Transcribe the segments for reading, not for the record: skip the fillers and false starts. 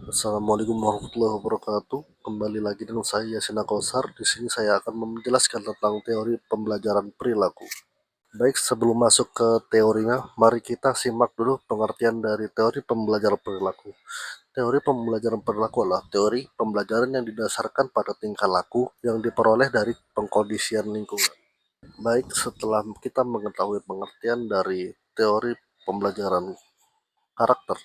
Assalamualaikum warahmatullahi wabarakatuh. Kembali lagi dengan saya Yasina Kausar. Di sini saya akan menjelaskan tentang teori pembelajaran perilaku. Baik, sebelum masuk ke teorinya, mari kita simak dulu pengertian dari teori pembelajaran perilaku. Teori pembelajaran perilaku adalah teori pembelajaran yang didasarkan pada tingkah laku yang diperoleh dari pengkondisian lingkungan. Baik, setelah kita mengetahui pengertian dari teori pembelajaran karakter,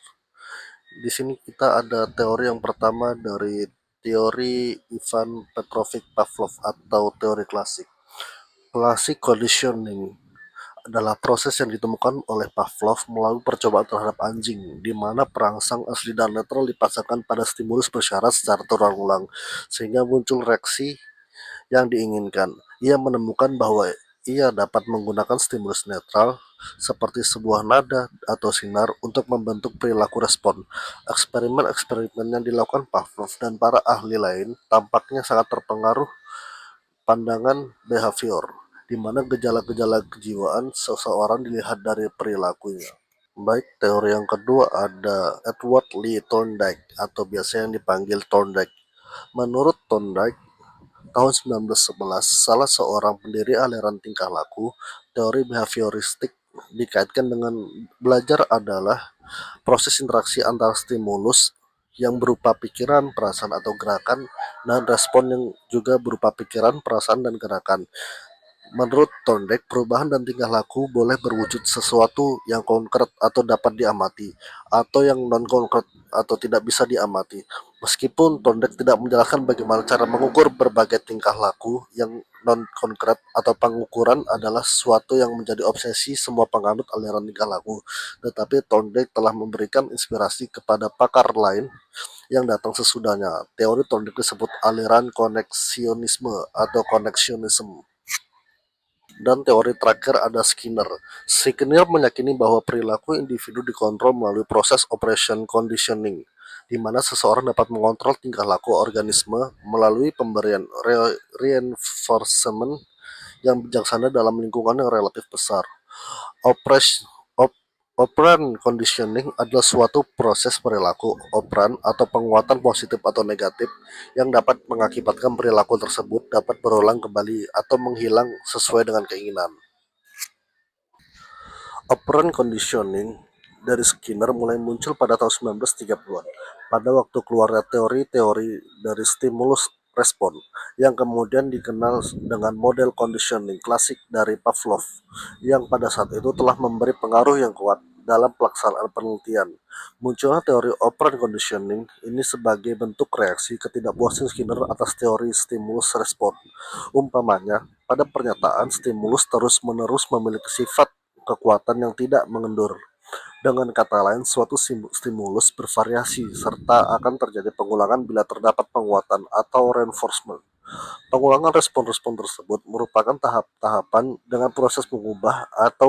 di sini kita ada teori yang pertama dari teori Ivan Petrovich Pavlov atau teori klasik. Classic conditioning adalah proses yang ditemukan oleh Pavlov melalui percobaan terhadap anjing, di mana perangsang asli dan netral dipasangkan pada stimulus bersyarat secara terulang-ulang, sehingga muncul reaksi yang diinginkan. Ia menemukan bahwa ia dapat menggunakan stimulus netral seperti sebuah nada atau sinar untuk membentuk perilaku respon. Eksperimen-eksperimen yang dilakukan Pavlov dan para ahli lain tampaknya sangat terpengaruh pandangan behavior, di mana gejala-gejala kejiwaan seseorang dilihat dari perilakunya. Baik, teori yang kedua ada Edward Lee Thorndike atau biasa yang dipanggil Thorndike. Menurut Thorndike, tahun 1911, salah seorang pendiri aliran tingkah laku, teori behavioristik dikaitkan dengan belajar adalah proses interaksi antara stimulus yang berupa pikiran, perasaan, atau gerakan, dan respon yang juga berupa pikiran, perasaan, dan gerakan. Menurut Thorndike, perubahan dan tingkah laku boleh berwujud sesuatu yang konkret atau dapat diamati, atau yang non-konkret atau tidak bisa diamati. Meskipun Thorndike tidak menjelaskan bagaimana cara mengukur berbagai tingkah laku yang non-konkret, atau pengukuran adalah sesuatu yang menjadi obsesi semua penganut aliran tingkah laku, tetapi Thorndike telah memberikan inspirasi kepada pakar lain yang datang sesudahnya. Teori Thorndike disebut aliran koneksionisme atau connectionism. Dan teori terakhir ada Skinner. Skinner meyakini bahwa perilaku individu dikontrol melalui proses operation conditioning, di mana seseorang dapat mengontrol tingkah laku organisme melalui pemberian reinforcement yang bijaksana dalam lingkungan yang relatif besar. Operation Operant conditioning adalah suatu proses perilaku operan atau penguatan positif atau negatif yang dapat mengakibatkan perilaku tersebut dapat berulang kembali atau menghilang sesuai dengan keinginan. Operant conditioning dari Skinner mulai muncul pada tahun 1930-an, pada waktu keluarnya teori-teori dari stimulus respon, yang kemudian dikenal dengan model conditioning klasik dari Pavlov, yang pada saat itu telah memberi pengaruh yang kuat dalam pelaksanaan penelitian. Munculnya teori operant conditioning ini sebagai bentuk reaksi ketidakpuasan Skinner atas teori stimulus respon. Umpamanya, pada pernyataan stimulus terus-menerus memiliki sifat kekuatan yang tidak mengendur. Dengan kata lain, suatu stimulus bervariasi serta akan terjadi pengulangan bila terdapat penguatan atau reinforcement. Pengulangan respon-respon tersebut merupakan tahap-tahapan dengan proses mengubah atau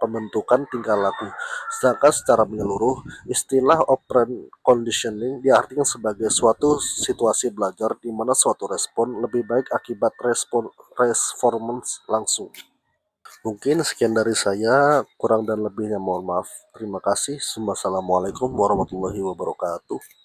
pembentukan tingkah laku. Sedangkan secara menyeluruh, istilah operant conditioning diartikan sebagai suatu situasi belajar di mana suatu respon lebih baik akibat performance langsung. Mungkin sekian dari saya, kurang dan lebihnya mohon maaf. Terima kasih. Wassalamualaikum warahmatullahi wabarakatuh.